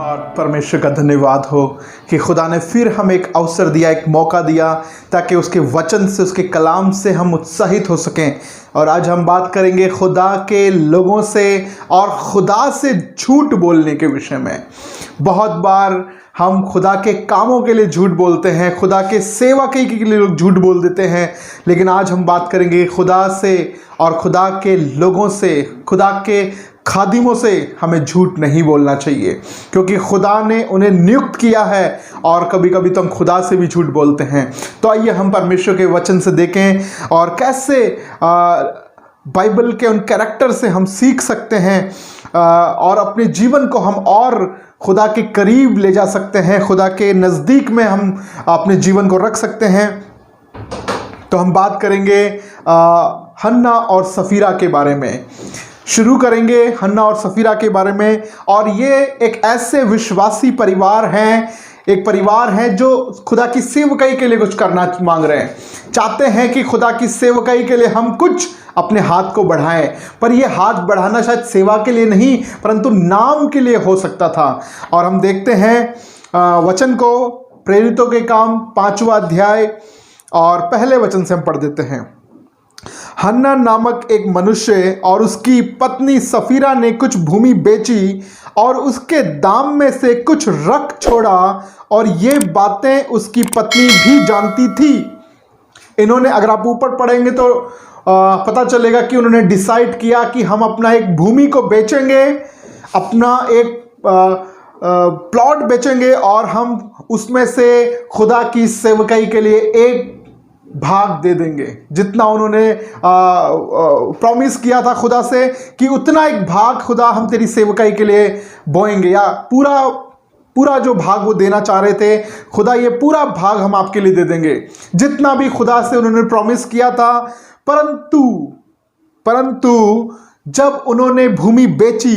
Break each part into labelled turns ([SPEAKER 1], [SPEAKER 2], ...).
[SPEAKER 1] और परमेश्वर का धन्यवाद हो कि खुदा ने फिर हमें एक अवसर दिया, एक मौका दिया ताकि उसके वचन से, उसके कलाम से हम उत्साहित हो सकें। और आज हम बात करेंगे खुदा के लोगों से और खुदा से झूठ बोलने के विषय में। बहुत बार हम खुदा के कामों के लिए झूठ बोलते हैं, खुदा के सेवा के लिए लोग झूठ बोल देते हैं, लेकिन आज हम बात करेंगे खुदा से और खुदा के लोगों से, खुदा के खादिमों से हमें झूठ नहीं बोलना चाहिए, क्योंकि खुदा ने उन्हें नियुक्त किया है। और कभी कभी तो हम खुदा से भी झूठ बोलते हैं। तो आइए हम परमेश्वर के वचन से देखें और कैसे बाइबल के उन कैरेक्टर से हम सीख सकते हैं और अपने जीवन को हम और खुदा के करीब ले जा सकते हैं, खुदा के नज़दीक में हम अपने जीवन को रख सकते हैं। तो हम बात करेंगे हन्ना और सफीरा के बारे में। शुरू करेंगे हन्ना और सफीरा के बारे में। और ये एक ऐसे विश्वासी परिवार हैं, एक परिवार है जो खुदा की सेवकाई के लिए कुछ करना मांग रहे हैं, चाहते हैं कि खुदा की सेवकाई के लिए हम कुछ अपने हाथ को बढ़ाएं। पर ये हाथ बढ़ाना शायद सेवा के लिए नहीं, परंतु नाम के लिए हो सकता था। और हम देखते हैं वचन को, प्रेरितों के काम 5वां अध्याय और पहले वचन से हम पढ़ देते हैं। हन्ना नामक एक मनुष्य और उसकी पत्नी सफीरा ने कुछ भूमि बेची और उसके दाम में से कुछ रख छोड़ा, और ये बातें उसकी पत्नी भी जानती थी। इन्होंने, अगर आप ऊपर पढ़ेंगे तो पता चलेगा कि उन्होंने डिसाइड किया कि हम अपना एक भूमि को बेचेंगे, अपना एक प्लॉट बेचेंगे और हम उसमें से खुदा की सेवकाई के लिए एक भाग दे देंगे। जितना उन्होंने प्रॉमिस किया था खुदा से कि उतना एक भाग खुदा हम तेरी सेवकाई के लिए बोएंगे, या पूरा जो भाग वो देना चाह रहे थे, खुदा ये पूरा भाग हम आपके लिए दे देंगे, जितना भी खुदा से उन्होंने प्रॉमिस किया था। परंतु जब उन्होंने भूमि बेची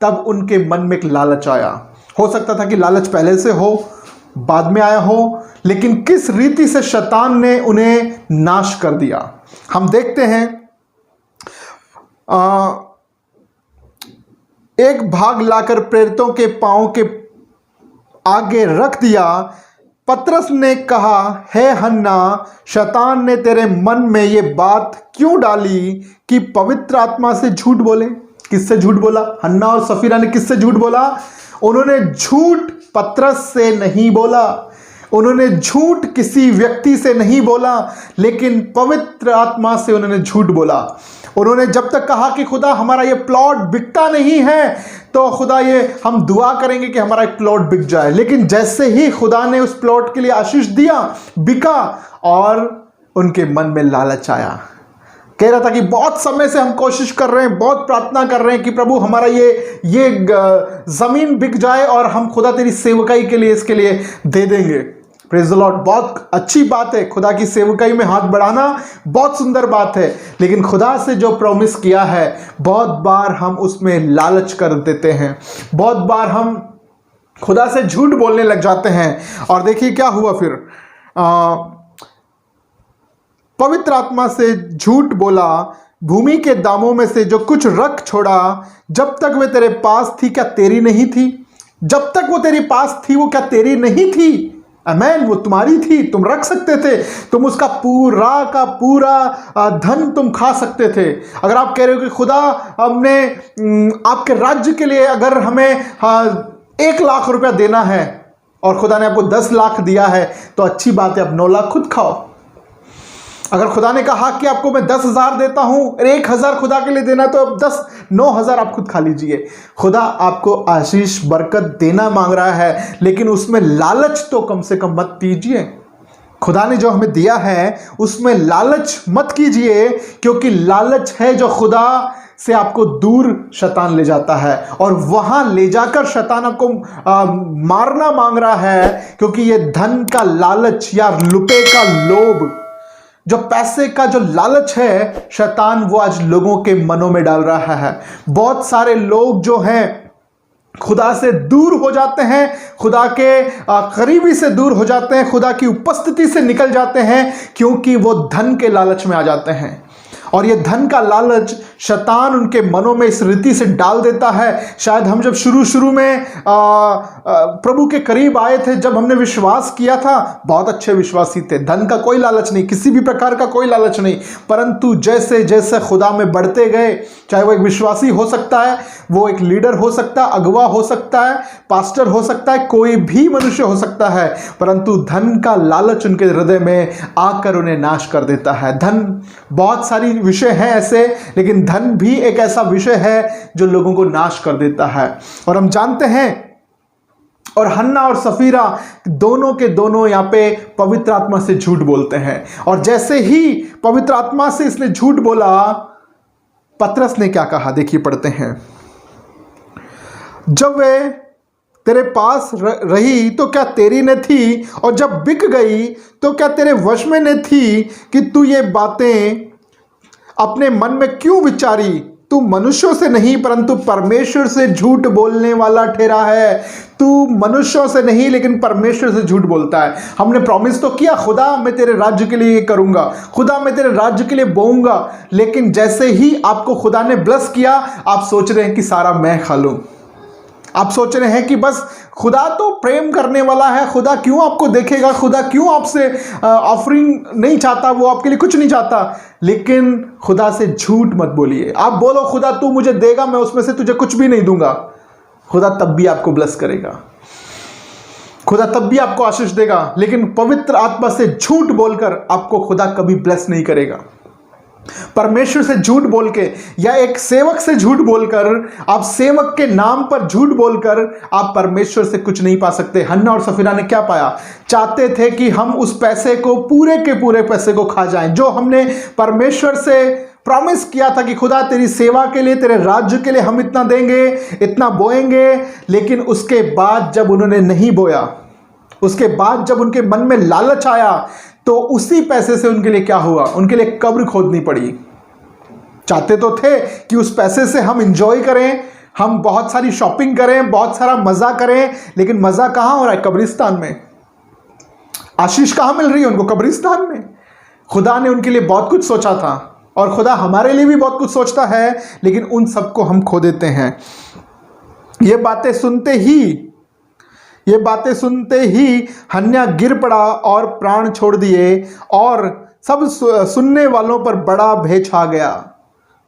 [SPEAKER 1] तब उनके मन में एक लालच आया। हो सकता था कि लालच पहले से हो, बाद में आया हो, लेकिन किस रीति से शैतान ने उन्हें नाश कर दिया। हम देखते हैं एक भाग लाकर प्रेरितों के पांव के आगे रख दिया। पतरस ने कहा, हे हन्ना, शैतान ने तेरे मन में ये बात क्यों डाली कि पवित्र आत्मा से झूठ बोले? किससे झूठ बोला? हन्ना और सफीरा ने किससे झूठ बोला? उन्होंने झूठ पतरस से नहीं बोला, उन्होंने झूठ किसी व्यक्ति से नहीं बोला, लेकिन पवित्र आत्मा से उन्होंने झूठ बोला। उन्होंने जब तक कहा कि खुदा हमारा ये प्लॉट बिकता नहीं है, तो खुदा ये हम दुआ करेंगे कि हमारा एक प्लॉट बिक जाए। लेकिन जैसे ही खुदा ने उस प्लॉट के लिए आशीष दिया, बिका, और उनके मन में लालच आया। कह रहा था कि बहुत समय से हम कोशिश कर रहे हैं, बहुत प्रार्थना कर रहे हैं कि प्रभु हमारा ये जमीन बिक जाए और हम खुदा तेरी सेवकाई के लिए इसके लिए दे देंगे। Praise the Lord. बहुत अच्छी बात है, खुदा की सेवकाई में हाथ बढ़ाना बहुत सुंदर बात है, लेकिन खुदा से जो प्रॉमिस किया है बहुत बार हम उसमें लालच कर देते हैं, बहुत बार हम खुदा से झूठ बोलने लग जाते हैं। और देखिए क्या हुआ फिर। पवित्र आत्मा से झूठ बोला, भूमि के दामों में से जो कुछ रख छोड़ा, जब तक वे तेरे पास थी क्या तेरी नहीं थी? जब तक वो तेरे पास थी वो क्या तेरी नहीं थी? आमेन। वो तुम्हारी थी, तुम रख सकते थे, तुम उसका पूरा का पूरा धन तुम खा सकते थे। अगर आप कह रहे हो कि खुदा हमने आपके राज्य के लिए अगर हमें 1 लाख रुपया देना है और खुदा ने आपको 10 लाख दिया है, तो अच्छी बात है, आप 9 लाख खुद खाओ। अगर खुदा ने कहा कि आपको मैं 10,000 देता हूं, 1,000 खुदा के लिए देना, तो अब 9,000 आप खुद खा लीजिए। खुदा आपको आशीष बरकत देना मांग रहा है, लेकिन उसमें लालच तो कम से कम मत कीजिए। खुदा ने जो हमें दिया है उसमें लालच मत कीजिए, क्योंकि लालच है जो खुदा से आपको दूर शैतान ले जाता है, और वहां ले जाकर शैतान आपको मारना मांग रहा है, क्योंकि ये धन का लालच या रुपए का लोभ, जो पैसे का जो लालच है, शैतान वो आज लोगों के मनों में डाल रहा है। बहुत सारे लोग जो हैं खुदा से दूर हो जाते हैं, खुदा के करीबी से दूर हो जाते हैं, खुदा की उपस्थिति से निकल जाते हैं, क्योंकि वो धन के लालच में आ जाते हैं। और ये धन का लालच शैतान उनके मनों में इस रीति से डाल देता है। शायद हम जब शुरू में प्रभु के करीब आए थे, जब हमने विश्वास किया था, बहुत अच्छे विश्वासी थे, धन का कोई लालच नहीं, किसी भी प्रकार का कोई लालच नहीं, परंतु जैसे जैसे खुदा में बढ़ते गए, चाहे वो एक विश्वासी हो सकता है, वो एक लीडर हो सकता है, अगुवा हो सकता है, पास्टर हो सकता है, कोई भी मनुष्य हो सकता है, परंतु धन का लालच उनके हृदय में आकर उन्हें नाश कर देता है। धन, बहुत सारी विषय हैं ऐसे, लेकिन धन भी एक ऐसा विषय है जो लोगों को नाश कर देता है। और हम जानते हैं, और हन्ना और सफीरा दोनों के दोनों यहाँ पे पवित्र आत्मा से झूठ बोलते हैं। और जैसे ही पवित्र आत्मा से इसने झूठ बोला, पतरस ने क्या कहा, देखिए पढ़ते हैं। जब वे तेरे पास रही तो क्या तेरी न थी, और जब बिक गई तो क्या तेरे वश में न थी कि तू ये बातें अपने मन में क्यों विचारी? तू मनुष्यों से नहीं परंतु परमेश्वर से झूठ बोलने वाला ठहरा है। तू मनुष्यों से नहीं लेकिन परमेश्वर से झूठ बोलता है। हमने प्रॉमिस तो किया, खुदा मैं तेरे राज्य के लिए ये करूंगा, खुदा मैं तेरे राज्य के लिए बोऊंगा, लेकिन जैसे ही आपको खुदा ने ब्लेस किया, आप सोच रहे हैं कि सारा मैं खा लूं। आप सोच रहे हैं कि बस खुदा तो प्रेम करने वाला है, खुदा क्यों आपको देखेगा, खुदा क्यों आपसे ऑफरिंग नहीं चाहता, वो आपके लिए कुछ नहीं चाहता। लेकिन खुदा से झूठ मत बोलिए। आप बोलो खुदा तू मुझे देगा, मैं उसमें से तुझे कुछ भी नहीं दूंगा, खुदा तब भी आपको ब्लेस करेगा, खुदा तब भी आपको आशीष देगा। लेकिन पवित्र आत्मा से झूठ बोलकर आपको खुदा कभी ब्लेस नहीं करेगा। परमेश्वर से झूठ बोल के, या एक सेवक से झूठ बोलकर, आप सेवक के नाम पर झूठ बोलकर आप परमेश्वर से कुछ नहीं पा सकते। हन्ना और सफीरा ने क्या पाया? चाहते थे कि हम उस पैसे को, पूरे के पूरे पैसे को खा जाएं, जो हमने परमेश्वर से प्रॉमिस किया था कि खुदा तेरी सेवा के लिए, तेरे राज्य के लिए हम इतना देंगे, इतना बोएंगे। लेकिन उसके बाद जब उन्होंने नहीं बोया, उसके बाद जब उनके मन में लालच आया, तो उसी पैसे से उनके लिए क्या हुआ? उनके लिए कब्र खोदनी पड़ी। चाहते तो थे कि उस पैसे से हम एंजॉय करें, हम बहुत सारी शॉपिंग करें, बहुत सारा मजा करें, लेकिन मजा कहां हो रहा है? कब्रिस्तान में। आशीष कहां मिल रही है उनको? कब्रिस्तान में। खुदा ने उनके लिए बहुत कुछ सोचा था, और खुदा हमारे लिए भी बहुत कुछ सोचता है, लेकिन उन सबको हम खो देते हैं। ये बातें सुनते ही हन्ना गिर पड़ा और प्राण छोड़ दिए, और सब सुनने वालों पर बड़ा भय छा गया।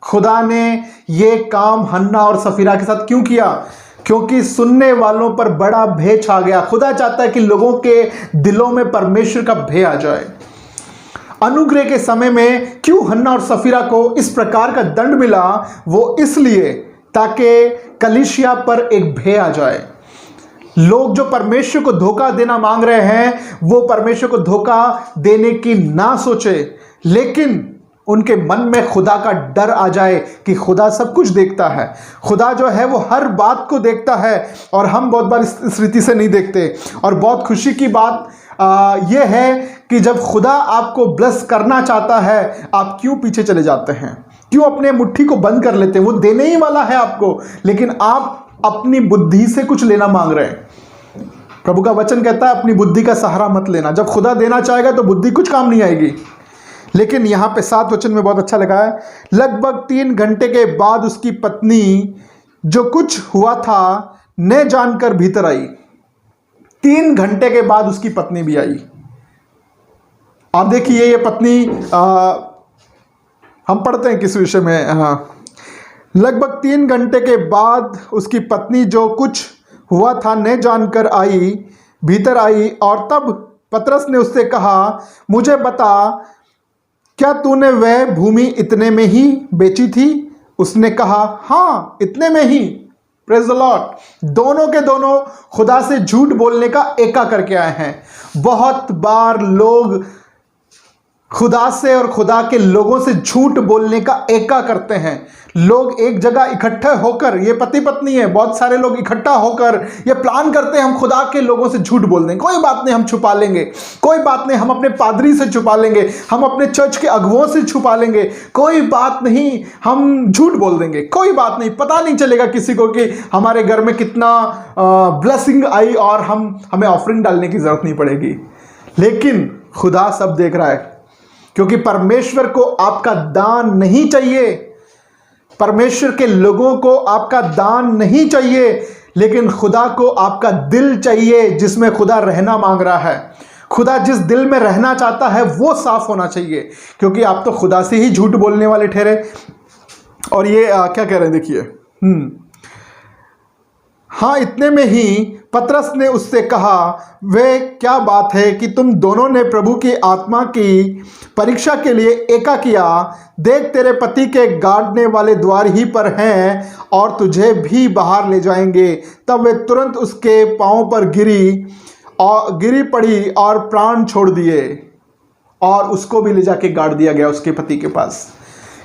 [SPEAKER 1] खुदा ने ये काम हन्ना और सफीरा के साथ क्यों किया? क्योंकि सुनने वालों पर बड़ा भय छा गया। खुदा चाहता है कि लोगों के दिलों में परमेश्वर का भय आ जाए। अनुग्रह के समय में क्यों हन्ना और सफीरा को इस प्रकार का दंड मिला? वो इसलिए ताकि कलीसिया पर एक भय आ जाए। लोग जो परमेश्वर को धोखा देना मांग रहे हैं, वो परमेश्वर को धोखा देने की ना सोचे, लेकिन उनके मन में खुदा का डर आ जाए कि खुदा सब कुछ देखता है। खुदा जो है वो हर बात को देखता है, और हम बहुत बार इस रीति से नहीं देखते। और बहुत खुशी की बात यह है कि जब खुदा आपको ब्लेस करना चाहता है, आप क्यों पीछे चले जाते हैं? क्यों अपने मुट्ठी को बंद कर लेते हैं? वो देने ही वाला है आपको, लेकिन आप अपनी बुद्धि से कुछ लेना मांग रहे हैं। प्रभु का वचन कहता है अपनी बुद्धि का सहारा मत लेना। जब खुदा देना चाहेगा तो बुद्धि कुछ काम नहीं आएगी। लेकिन यहां पे 7 वचन में बहुत अच्छा लगा है, लगभग 3 घंटे के बाद उसकी पत्नी जो कुछ हुआ था न जानकर भीतर आई। 3 घंटे के बाद उसकी पत्नी भी आई। आप देखिए ये पत्नी, हम पढ़ते हैं किस विषय में। हाँ, लगभग 3 घंटे के बाद उसकी पत्नी जो कुछ हुआ था न जानकर भीतर आई, और तब पतरस ने उससे कहा, मुझे बता, क्या तूने वह भूमि इतने में ही बेची थी? उसने कहा, हाँ, इतने में ही। Praise the Lord. दोनों के दोनों खुदा से झूठ बोलने का एका करके आए हैं। बहुत बार लोग खुदा से और खुदा के लोगों से झूठ बोलने का एका करते हैं। लोग एक जगह इकट्ठे होकर, ये पति पत्नी है, बहुत सारे लोग इकट्ठा होकर ये प्लान करते हैं, हम खुदा के लोगों से झूठ बोल देंगे, कोई बात नहीं हम छुपा लेंगे, कोई बात नहीं हम अपने पादरी से छुपा लेंगे, हम अपने चर्च के अगुओं से छुपा लेंगे, कोई बात नहीं हम झूठ बोल देंगे, कोई बात नहीं, पता नहीं चलेगा किसी को कि हमारे घर में कितना ब्लेसिंग आई और हमें ऑफरिंग डालने की जरूरत नहीं पड़ेगी। लेकिन खुदा सब देख रहा है, क्योंकि परमेश्वर को आपका दान नहीं चाहिए, परमेश्वर के लोगों को आपका दान नहीं चाहिए, लेकिन खुदा को आपका दिल चाहिए जिसमें खुदा रहना मांग रहा है। खुदा जिस दिल में रहना चाहता है वो साफ होना चाहिए, क्योंकि आप तो खुदा से ही झूठ बोलने वाले ठहरे। और ये क्या कह रहे हैं देखिए, हाँ, इतने में ही पतरस ने उससे कहा, वे क्या बात है कि तुम दोनों ने प्रभु की आत्मा की परीक्षा के लिए एका किया। देख, तेरे पति के गाड़ने वाले द्वार ही पर हैं और तुझे भी बाहर ले जाएंगे। तब वे तुरंत उसके पांव पर गिरी पड़ी और प्राण छोड़ दिए, और उसको भी ले जाके गाड़ दिया गया उसके पति के पास।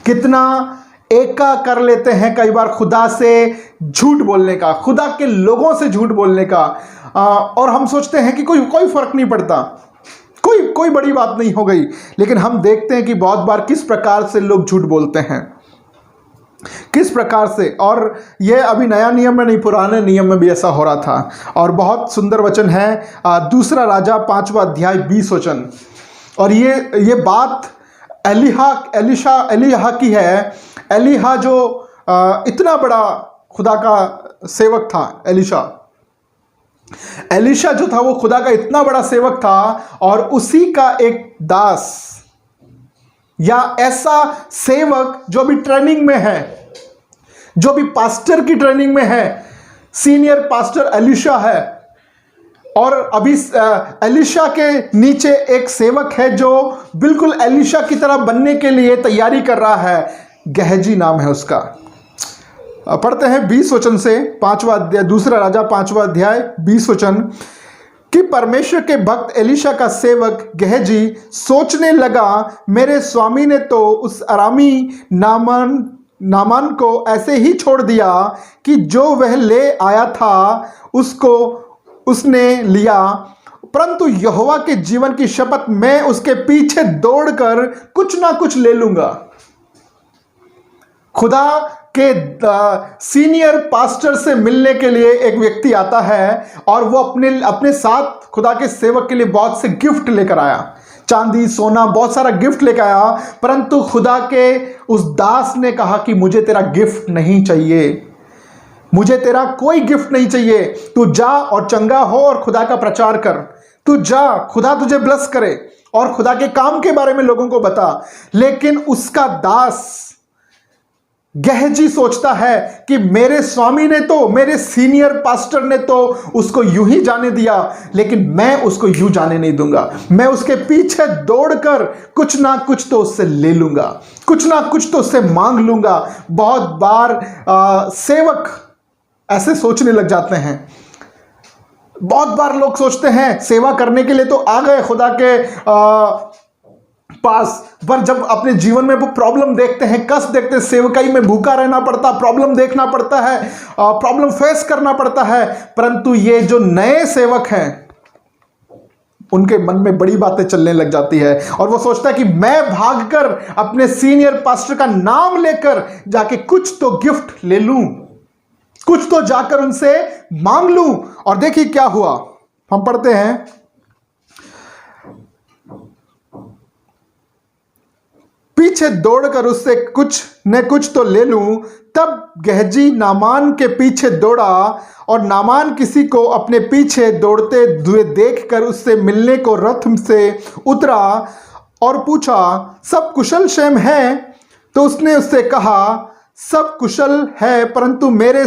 [SPEAKER 1] कितना एका कर लेते हैं कई बार खुदा से झूठ बोलने का, खुदा के लोगों से झूठ बोलने का, और हम सोचते हैं कि कोई फर्क नहीं पड़ता, कोई बड़ी बात नहीं हो गई। लेकिन हम देखते हैं कि बहुत बार किस प्रकार से लोग झूठ बोलते हैं, किस प्रकार से। और ये अभी नया नियम में नहीं, पुराने नियम में भी ऐसा हो रहा था। और बहुत सुंदर वचन है दूसरा राजा 5वां अध्याय 20 वचन। और ये बात एलिहा की है। एलिहा जो इतना बड़ा खुदा का सेवक था, एलिशा जो था वो खुदा का इतना बड़ा सेवक था, और उसी का एक दास या ऐसा सेवक जो भी ट्रेनिंग में है, जो भी पास्टर की ट्रेनिंग में है, सीनियर पास्टर एलिशा है, और अभी एलिशा के नीचे एक सेवक है जो बिल्कुल एलिशा की तरह बनने के लिए तैयारी कर रहा है। गहजी नाम है उसका। पढ़ते हैं 20 वचन से, 5वां अध्याय, दूसरा राजा 5वां अध्याय 20 वचन कि परमेश्वर के भक्त एलिशा का सेवक गहजी सोचने लगा, मेरे स्वामी ने तो उस अरामी नामान को ऐसे ही छोड़ दिया कि जो वह ले आया था उसको उसने लिया, परंतु यहोवा के जीवन की शपथ, मैं उसके पीछे दौड़कर कुछ ना कुछ ले लूंगा। खुदा के सीनियर पास्टर से मिलने के लिए एक व्यक्ति आता है, और वो अपने साथ खुदा के सेवक के लिए बहुत से गिफ्ट लेकर आया, चांदी सोना बहुत सारा गिफ्ट लेकर आया। परंतु खुदा के उस दास ने कहा कि मुझे तेरा गिफ्ट नहीं चाहिए, मुझे तेरा कोई गिफ्ट नहीं चाहिए। तू जा और चंगा हो और खुदा का प्रचार कर। तू जा, खुदा तुझे ब्लेस करे और खुदा के काम के बारे में लोगों को बता। लेकिन उसका दास गहजी सोचता है कि मेरे स्वामी ने तो, मेरे सीनियर पास्टर ने तो उसको यूं ही जाने दिया, लेकिन मैं उसको यूं जाने नहीं दूंगा। मैं उसके पीछे दौड़कर कुछ ना कुछ तो उससे ले लूंगा, कुछ ना कुछ तो उससे मांग लूंगा। बहुत बार सेवक ऐसे सोचने लग जाते हैं। बहुत बार लोग सोचते हैं सेवा करने के लिए तो आ गए खुदा के पास, पर जब अपने जीवन में वो प्रॉब्लम देखते हैं, कष्ट देखते हैं, सेवकाई में भूखा रहना पड़ता, प्रॉब्लम देखना पड़ता है, प्रॉब्लम फेस करना पड़ता है। परंतु ये जो नए सेवक हैं उनके मन में बड़ी बातें चलने लग जाती है, और वो सोचता है कि मैं भागकर अपने सीनियर पास्टर का नाम लेकर जाके कुछ तो गिफ्ट ले लूं, कुछ तो जाकर उनसे मांग लूं। और देखिए क्या हुआ, हम पढ़ते हैं पीछे दौड़कर उससे कुछ न कुछ तो ले लूं। तब गहजी नामान के पीछे दौड़ा, और नामान किसी को अपने पीछे दौड़ते हुए देखकर उससे मिलने को रथ से उतरा और पूछा, सब कुशल क्षेम है? तो उसने उससे कहा, सब कुशल है, परंतु मेरे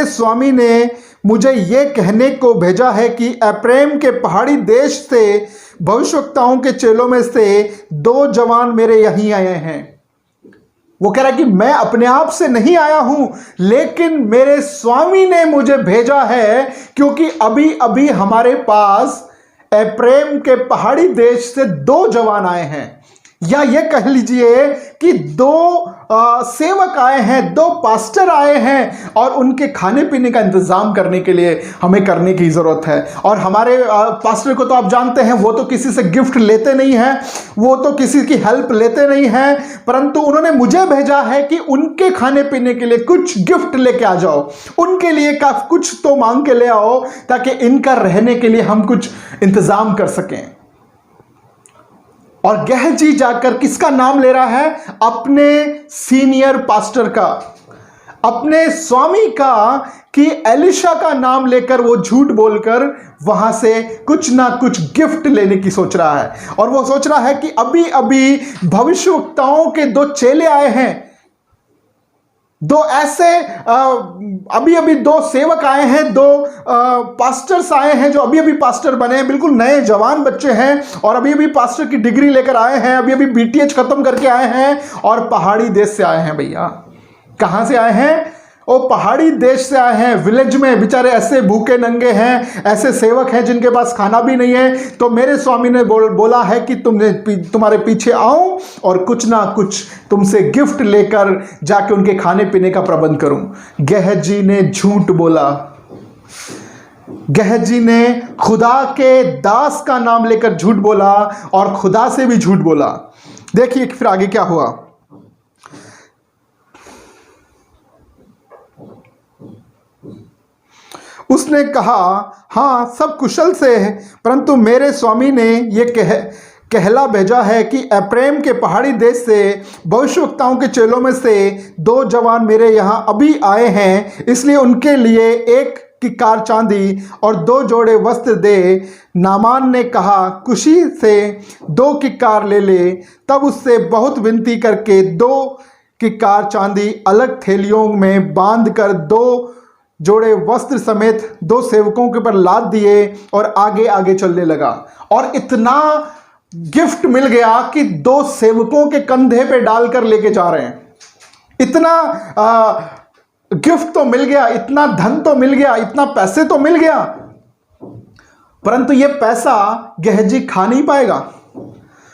[SPEAKER 1] स्वामी ने मुझे ये कहने को भेजा है कि एप्रैम के पहाड़ी देश से भविष्यवक्ताओं के चेलों में से 2 जवान मेरे यहीं आए हैं। वो कह रहा है कि मैं अपने आप से नहीं आया हूं, लेकिन मेरे स्वामी ने मुझे भेजा है, क्योंकि अभी अभी हमारे पास एप्रैम के पहाड़ी देश से 2 जवान आए हैं, या ये कह लीजिए कि 2 सेवक आए हैं, 2 पास्टर आए हैं, और उनके खाने पीने का इंतजाम करने के लिए हमें करने की जरूरत है। और हमारे पास्टर को तो आप जानते हैं, वो तो किसी से गिफ्ट लेते नहीं हैं, वो तो किसी की हेल्प लेते नहीं हैं, परंतु उन्होंने मुझे भेजा है कि उनके खाने पीने के लिए कुछ गिफ्ट लेके आ जाओ, उनके लिए कुछ तो मांग के ले आओ, ताकि इनका रहने के लिए हम कुछ इंतजाम कर सकें। और गेहजी जाकर किसका नाम ले रहा है? अपने सीनियर पास्टर का, अपने स्वामी का, कि एलिशा का नाम लेकर वो झूठ बोलकर वहां से कुछ ना कुछ गिफ्ट लेने की सोच रहा है। और वो सोच रहा है कि अभी अभी भविष्यवक्ताओं के 2 चेले आए हैं, 2 ऐसे अभी अभी 2 सेवक आए हैं, 2 पास्टर्स आए हैं जो अभी अभी पास्टर बने हैं, बिल्कुल नए जवान बच्चे हैं और अभी अभी पास्टर की डिग्री लेकर आए हैं, अभी अभी बीटीएच खत्म करके आए हैं और पहाड़ी देश से आए हैं। भैया कहां से आए हैं? वो पहाड़ी देश से आए हैं, विलेज में बेचारे ऐसे भूखे नंगे हैं, ऐसे सेवक हैं जिनके पास खाना भी नहीं है। तो मेरे स्वामी ने बोला है कि तुम्हारे पीछे आऊं और कुछ ना कुछ तुमसे गिफ्ट लेकर जाके उनके खाने पीने का प्रबंध करूं। गेहजी ने झूठ बोला, गेहजी ने खुदा के दास का नाम लेकर झूठ बोला और खुदा से भी झूठ बोला। देखिए फिर आगे क्या हुआ। उसने कहा, हाँ सब कुशल से है, परंतु मेरे स्वामी ने यह कहला भेजा है कि एफ्रेम के पहाड़ी देश से भविष्यवक्ताओं के चेलों में से 2 जवान मेरे यहाँ अभी आए हैं, इसलिए उनके लिए 1 किक्कार चांदी और 2 जोड़े वस्त्र दे। नामान ने कहा, खुशी से 2 किक्कार ले ले। तब उससे बहुत विनती करके 2 किक्कार चांदी अलग थैलियों में बांध कर 2 जोड़े वस्त्र समेत 2 सेवकों के ऊपर लाद दिए और आगे आगे चलने लगा। और इतना गिफ्ट मिल गया कि 2 सेवकों के कंधे पे डालकर लेके जा रहे हैं। इतना गिफ्ट तो मिल गया, इतना धन तो मिल गया, इतना पैसे तो मिल गया, परंतु ये पैसा गेहजी खा नहीं पाएगा।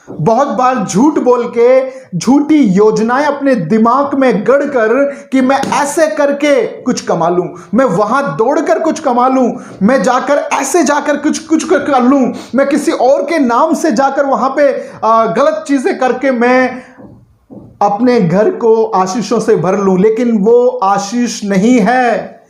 [SPEAKER 1] बहुत बार झूठ बोल के झूठी योजनाएं अपने दिमाग में गढ़कर कि मैं ऐसे करके कुछ कमा लूं, मैं वहां दौड़कर कुछ कमा लूं, मैं जाकर ऐसे जाकर कुछ कर लूं, मैं किसी और के नाम से जाकर वहां पे गलत चीजें करके मैं अपने घर को आशीषों से भर लूं। लेकिन वो आशीष नहीं है।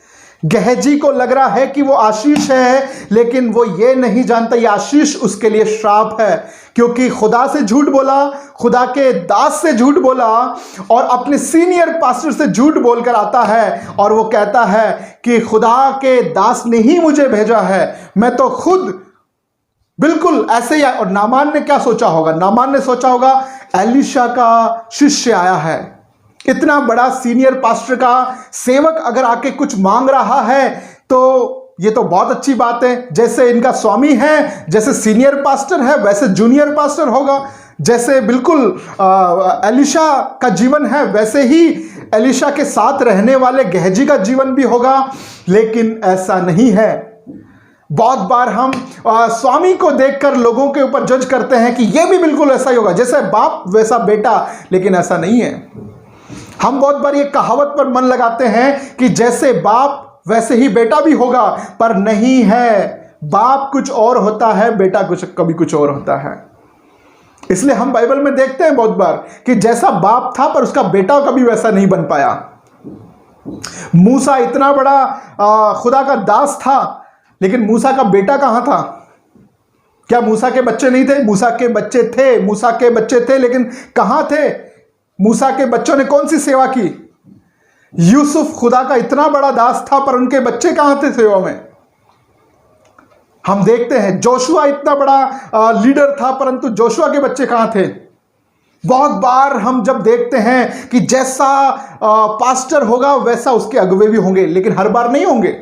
[SPEAKER 1] गेहजी को लग रहा है कि वो आशीष है, लेकिन वो ये नहीं जानता ये आशीष उसके लिए श्राप है, क्योंकि खुदा से झूठ बोला, खुदा के दास से झूठ बोला और अपने सीनियर पास्टर से झूठ बोलकर आता है और वो कहता है कि खुदा के दास ने ही मुझे भेजा है, मैं तो खुद बिल्कुल ऐसे ही। और नामान ने क्या सोचा होगा? नामान ने सोचा होगा एलिशा का शिष्य आया है, इतना बड़ा सीनियर पास्टर का सेवक अगर आके कुछ मांग रहा है तो ये तो बहुत अच्छी बात है। जैसे इनका स्वामी है, जैसे सीनियर पास्टर है, वैसे जूनियर पास्टर होगा। जैसे बिल्कुल एलिशा का जीवन है, वैसे ही एलिशा के साथ रहने वाले गेहजी का जीवन भी होगा। लेकिन ऐसा नहीं है। बहुत बार हम स्वामी को देखकर लोगों के ऊपर जज करते हैं कि ये भी बिल्कुल ऐसा ही होगा, जैसे बाप वैसा बेटा, लेकिन ऐसा नहीं है। हम बहुत बार ये कहावत पर मन लगाते हैं कि जैसे बाप वैसे ही बेटा भी होगा, पर नहीं है। बाप कुछ और होता है, बेटा कभी कुछ और होता है। इसलिए हम बाइबल में देखते हैं बहुत बार कि जैसा बाप था पर उसका बेटा कभी वैसा नहीं बन पाया। मूसा इतना बड़ा खुदा का दास था, लेकिन मूसा का बेटा कहां था? क्या मूसा के बच्चे नहीं थे? मूसा के बच्चे थे, मूसा के बच्चे थे, लेकिन कहां थे? मूसा के बच्चों ने कौन सी सेवा की? यूसुफ खुदा का इतना बड़ा दास था, पर उनके बच्चे कहां थे सेवा में? हम देखते हैं जोशुआ इतना बड़ा लीडर था, परंतु जोशुआ के बच्चे कहां थे? बहुत बार हम जब देखते हैं कि जैसा पास्टर होगा वैसा उसके अगुवे भी होंगे, लेकिन हर बार नहीं होंगे।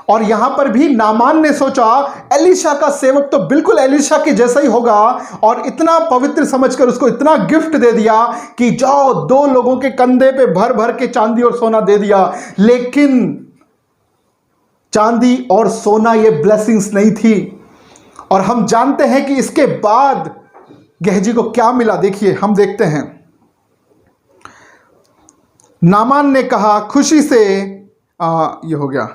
[SPEAKER 1] और यहां पर भी नामान ने सोचा एलिशा का सेवक तो बिल्कुल एलिशा के जैसा ही होगा, और इतना पवित्र समझकर उसको इतना गिफ्ट दे दिया कि जाओ 2 लोगों के कंधे पे भर भर के चांदी और सोना दे दिया। लेकिन चांदी और सोना ये ब्लेसिंग्स नहीं थी। और हम जानते हैं कि इसके बाद गेहजी को क्या मिला। देखिए हम देखते हैं, नामान ने कहा खुशी से ये हो गया,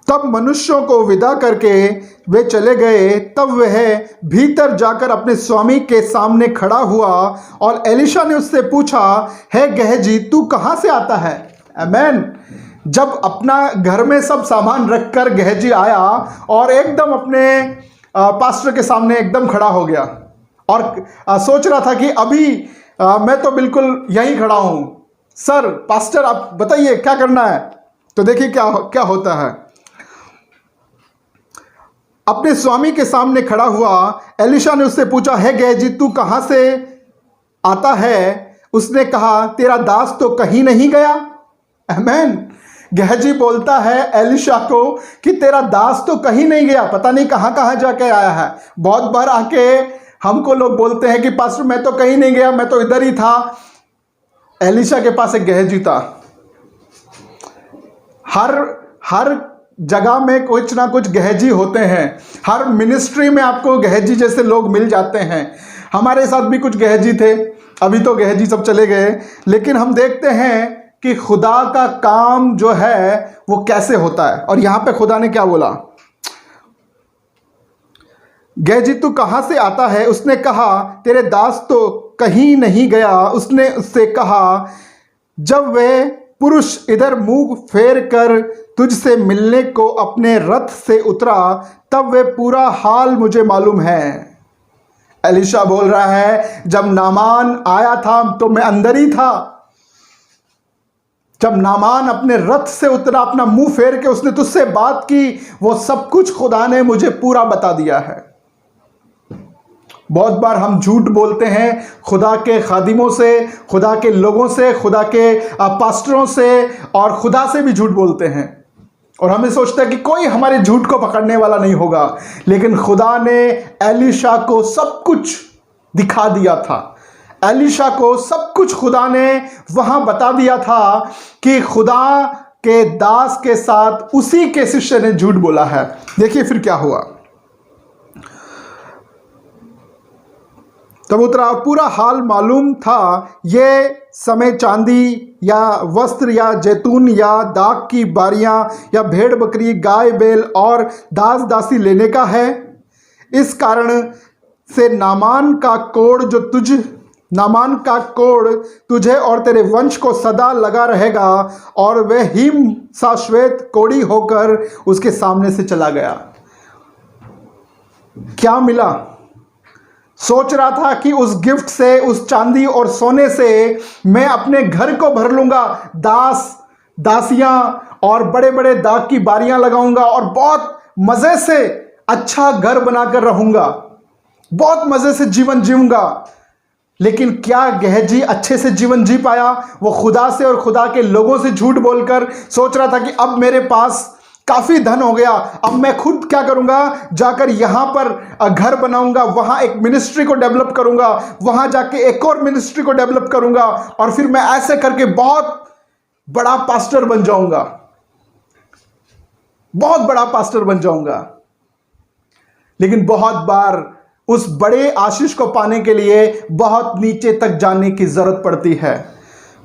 [SPEAKER 1] तब मनुष्यों को विदा करके वे चले गए। तब वह भीतर जाकर अपने स्वामी के सामने खड़ा हुआ और एलिशा ने उससे पूछा, हे गेहजी तू कहां से आता है? आमेन। जब अपना घर में सब सामान रखकर गेहजी आया और एकदम अपने पास्टर के सामने एकदम खड़ा हो गया और सोच रहा था कि अभी मैं तो बिल्कुल यहीं खड़ा हूं, सर पास्टर आप बताइए क्या करना है। तो देखिए क्या होता है। अपने स्वामी के सामने खड़ा हुआ एलिशा ने उससे पूछा, है गेहजी तू कहां से आता है? उसने कहा, तेरा दास तो कहीं नहीं गया। आमीन। गेहजी बोलता है एलिशा को कि तेरा दास तो कहीं नहीं गया, पता नहीं कहां कहां जाके आया है। बहुत बार आके हमको लोग बोलते हैं कि पास्टर मैं तो कहीं नहीं गया, मैं तो इधर ही था। एलिशा के पास एक गेहजी था। हर जगह में कुछ ना कुछ गेहजी होते हैं। हर मिनिस्ट्री में आपको गेहजी जैसे लोग मिल जाते हैं। हमारे साथ भी कुछ गेहजी थे, अभी तो गेहजी सब चले गए, लेकिन हम देखते हैं कि खुदा का काम जो है वो कैसे होता है। और यहां पे खुदा ने क्या बोला, गेहजी तू कहां से आता है? उसने कहा, तेरे दास तो कहीं नहीं गया। उसने उससे कहा, जब वे पुरुष इधर मुंह फेर कर तुझसे मिलने को अपने रथ से उतरा, तब वे पूरा हाल मुझे मालूम है। एलिशा बोल रहा है, जब नामान आया था तो मैं अंदर ही था। जब नामान अपने रथ से उतरा, अपना मुंह फेर के उसने तुझसे बात की, वो सब कुछ खुदा ने मुझे पूरा बता दिया है। बहुत बार हम झूठ बोलते हैं खुदा के खादिमों से, खुदा के लोगों से, खुदा के पास्टरों से, और खुदा से भी झूठ बोलते हैं। और हमें सोचते हैं कि कोई हमारे झूठ को पकड़ने वाला नहीं होगा, लेकिन खुदा ने एलिशा को सब कुछ दिखा दिया था। एलिशा को सब कुछ खुदा ने वहां बता दिया था कि खुदा के दास के साथ उसी के शिष्य ने झूठ बोला है। देखिए फिर क्या हुआ। तब उतरा, पूरा हाल मालूम था। ये समय चांदी या वस्त्र या जैतून या दाख की बारियां या भेड़ बकरी, गाय बैल और दास दासी लेने का है। इस कारण से नामान का कोड़ तुझे और तेरे वंश को सदा लगा रहेगा। और वह हिम सा श्वेत कोड़ी होकर उसके सामने से चला गया। क्या मिला? सोच रहा था कि उस गिफ्ट से, उस चांदी और सोने से मैं अपने घर को भर लूंगा, दासियां और बड़े बड़े दाग की बारियां लगाऊंगा और बहुत मजे से अच्छा घर बनाकर रहूंगा, बहुत मजे से जीवन जीऊंगा। लेकिन क्या गेहजी अच्छे से जीवन जी पाया? वो खुदा से और खुदा के लोगों से झूठ बोलकर सोच रहा था कि अब मेरे पास काफी धन हो गया, अब मैं खुद क्या करूंगा, जाकर यहां पर घर बनाऊंगा, वहां एक मिनिस्ट्री को डेवलप करूंगा, वहां जाके एक और मिनिस्ट्री को डेवलप करूंगा, और फिर मैं ऐसे करके बहुत बड़ा पास्टर बन जाऊंगा, बहुत बड़ा पास्टर बन जाऊंगा। लेकिन बहुत बार उस बड़े आशीष को पाने के लिए बहुत नीचे तक जाने की जरूरत पड़ती है।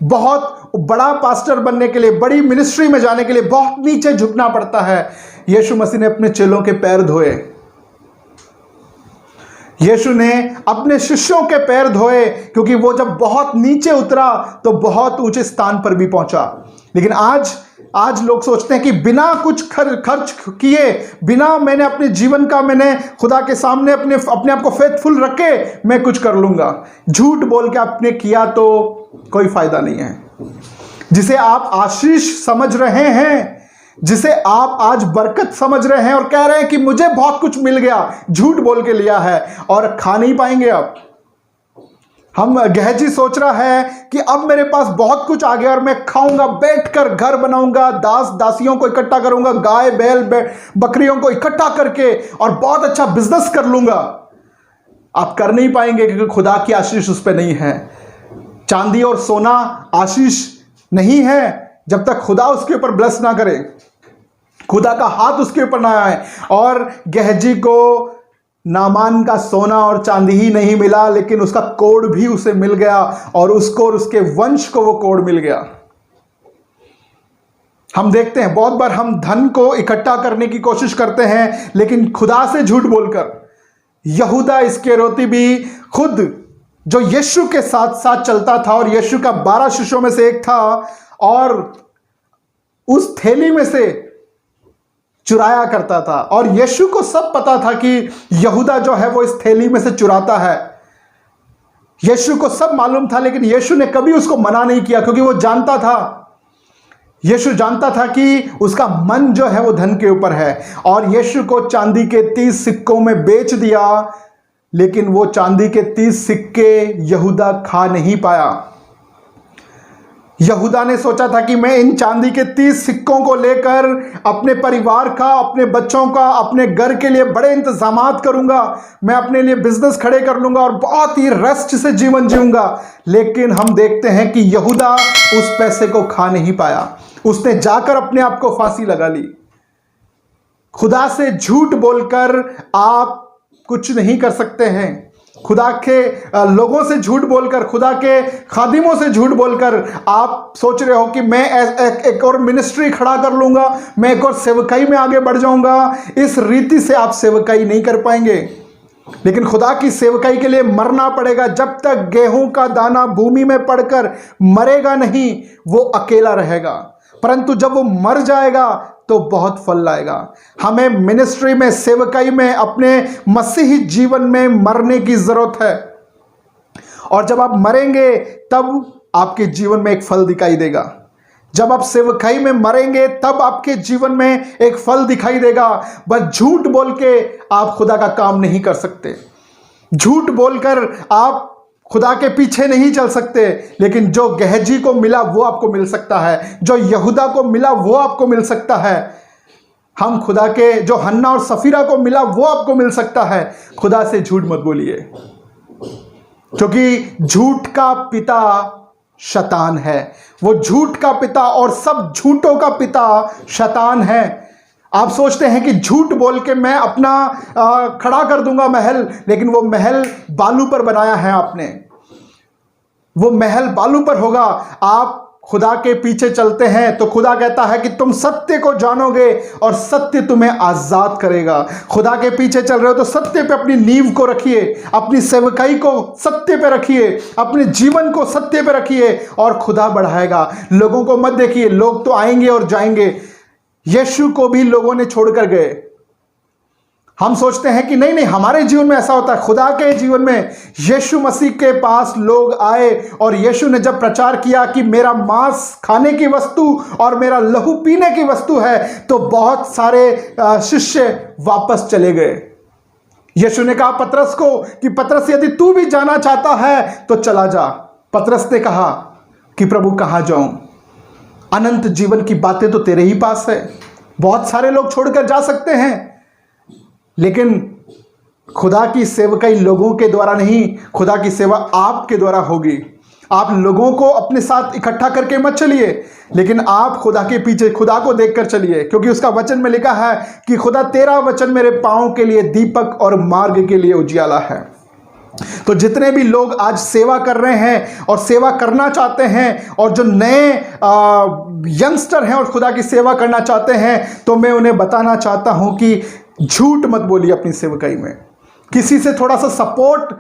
[SPEAKER 1] बहुत बड़ा पास्टर बनने के लिए, बड़ी मिनिस्ट्री में जाने के लिए बहुत नीचे झुकना पड़ता है। यीशु मसीह ने अपने चेलों के पैर धोए, यीशु ने अपने शिष्यों के पैर धोए, क्योंकि वो जब बहुत नीचे उतरा तो बहुत ऊंचे स्थान पर भी पहुंचा। लेकिन आज लोग सोचते हैं कि बिना कुछ खर्च किए, बिना मैंने अपने जीवन का, मैंने खुदा के सामने अपने आप को फेथफुल रख के मैं कुछ कर लूंगा। झूठ बोल के आपने किया तो कोई फायदा नहीं है। जिसे आप आशीष समझ रहे हैं, जिसे आप आज बरकत समझ रहे हैं और कह रहे हैं कि मुझे बहुत कुछ मिल गया, झूठ बोल के लिया है और खा नहीं पाएंगे आप। हम गेहजी सोच रहा है कि अब मेरे पास बहुत कुछ आ गया और मैं खाऊंगा, बैठकर घर बनाऊंगा, दासियों को इकट्ठा करूंगा, गाय बैल बकरियों को इकट्ठा करके और बहुत अच्छा बिजनेस कर लूंगा। आप कर नहीं पाएंगे, क्योंकि खुदा की आशीष उस पर नहीं है। चांदी और सोना आशीष नहीं है जब तक खुदा उसके ऊपर ब्लेस ना करे, खुदा का हाथ उसके ऊपर ना आए। और गेहजी को नामान का सोना और चांदी ही नहीं मिला, लेकिन उसका कोड़ भी उसे मिल गया, और उसको और उसके वंश को वो कोड़ मिल गया। हम देखते हैं बहुत बार हम धन को इकट्ठा करने की कोशिश करते हैं, लेकिन खुदा से झूठ बोलकर। यहूदा इस्करियोती भी खुद, जो यीशु के साथ साथ चलता था और यीशु का 12 शिष्यों में से एक था, और उस थैली में से चुराया करता था। और यीशु को सब पता था कि यहूदा जो है वो इस थैली में से चुराता है। यीशु को सब मालूम था, लेकिन यीशु ने कभी उसको मना नहीं किया, क्योंकि वो जानता था, यीशु जानता था कि उसका मन जो है वो धन के ऊपर है। और यीशु को चांदी के 30 सिक्कों में बेच दिया, लेकिन वो चांदी के 30 सिक्के यहूदा खा नहीं पाया। यहूदा ने सोचा था कि मैं इन चांदी के 30 सिक्कों को लेकर अपने परिवार का, अपने बच्चों का, अपने घर के लिए बड़े इंतजामात करूंगा, मैं अपने लिए बिजनेस खड़े कर लूंगा और बहुत ही रेस्ट से जीवन जीऊंगा। लेकिन हम देखते हैं कि यहूदा उस पैसे को खा नहीं पाया, उसने जाकर अपने आप को फांसी लगा ली। खुदा से झूठ बोलकर आप कुछ नहीं कर सकते हैं। खुदा के लोगों से झूठ बोलकर, खुदा के खादिमों से झूठ बोलकर आप सोच रहे हो कि मैं एक और मिनिस्ट्री खड़ा कर लूंगा, मैं एक और सेवकाई में आगे बढ़ जाऊंगा। इस रीति से आप सेवकाई नहीं कर पाएंगे। लेकिन खुदा की सेवकाई के लिए मरना पड़ेगा। जब तक गेहूं का दाना भूमि में पड़कर मरेगा नहीं, वो अकेला रहेगा, परंतु जब वो मर जाएगा तो बहुत फल लाएगा। हमें मिनिस्ट्री में, सेवकाई में, अपने मसीही जीवन में मरने की जरूरत है। और जब आप मरेंगे तब आपके जीवन में एक फल दिखाई देगा। जब आप सेवकाई में मरेंगे तब आपके जीवन में एक फल दिखाई देगा। बस झूठ बोल के आप खुदा का काम नहीं कर सकते, झूठ बोलकर आप खुदा के पीछे नहीं चल सकते। लेकिन जो गहजी को मिला वो आपको मिल सकता है, जो यहूदा को मिला वो आपको मिल सकता है। हम खुदा के, जो हन्ना और सफीरा को मिला वो आपको मिल सकता है। खुदा से झूठ मत बोलिए, क्योंकि झूठ का पिता शैतान है। वो झूठ का पिता और सब झूठों का पिता शैतान है। आप सोचते हैं कि झूठ बोल के मैं अपना खड़ा कर दूंगा महल, लेकिन वो महल बालू पर बनाया है आपने, वो महल बालू पर होगा। आप खुदा के पीछे चलते हैं तो खुदा कहता है कि तुम सत्य को जानोगे और सत्य तुम्हें आजाद करेगा। खुदा के पीछे चल रहे हो तो सत्य पे अपनी नींव को रखिए, अपनी सेवकाई को सत्य पे रखिए, अपने जीवन को सत्य पे रखिए और खुदा बढ़ाएगा। लोगों को मत देखिए, लोग तो आएंगे और जाएंगे। यीशु को भी लोगों ने छोड़कर गए। हम सोचते हैं कि नहीं हमारे जीवन में ऐसा होता है। खुदा के जीवन में यीशु मसीह के पास लोग आए और यीशु ने जब प्रचार किया कि मेरा मांस खाने की वस्तु और मेरा लहू पीने की वस्तु है, तो बहुत सारे शिष्य वापस चले गए। यीशु ने कहा पतरस को कि पतरस, यदि तू भी जाना चाहता है तो चला जा। पतरस ने कहा कि प्रभु कहाँ जाऊं, अनंत जीवन की बातें तो तेरे ही पास है। बहुत सारे लोग छोड़कर जा सकते हैं, लेकिन खुदा की सेवकाई लोगों के द्वारा नहीं, खुदा की सेवा आपके द्वारा होगी। आप लोगों को अपने साथ इकट्ठा करके मत चलिए, लेकिन आप खुदा के पीछे खुदा को देखकर चलिए, क्योंकि उसका वचन में लिखा है कि खुदा तेरा वचन मेरे पांव के लिए दीपक और मार्ग के लिए उजियाला है। तो जितने भी लोग आज सेवा कर रहे हैं और सेवा करना चाहते हैं, और जो नए यंगस्टर हैं और खुदा की सेवा करना चाहते हैं, तो मैं उन्हें बताना चाहता हूं कि झूठ मत बोलिए अपनी सेवकाई में। किसी से थोड़ा सा सपोर्ट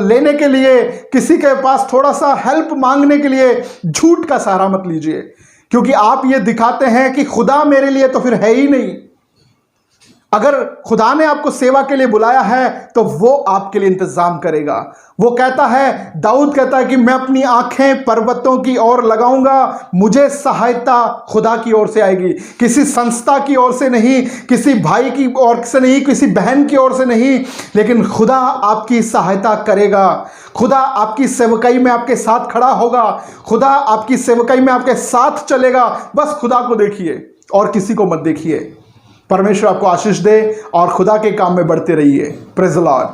[SPEAKER 1] लेने के लिए, किसी के पास थोड़ा सा हेल्प मांगने के लिए झूठ का सहारा मत लीजिए, क्योंकि आप ये दिखाते हैं कि खुदा मेरे लिए तो फिर है ही नहीं। अगर खुदा ने आपको सेवा के लिए बुलाया है तो वो आपके लिए इंतजाम करेगा। वो कहता है, दाऊद कहता है कि मैं अपनी आंखें पर्वतों की ओर लगाऊंगा, मुझे सहायता खुदा की ओर से आएगी, किसी संस्था की ओर से नहीं, किसी भाई की ओर से नहीं, किसी बहन की ओर से नहीं, लेकिन खुदा आपकी सहायता करेगा। खुदा आपकी सेवकाई में आपके साथ खड़ा होगा, खुदा आपकी सेवकाई में आपके साथ चलेगा। बस खुदा को देखिए और किसी को मत देखिए। परमेश्वर आपको आशीष दे और खुदा के काम में बढ़ते रहिए। Praise the Lord.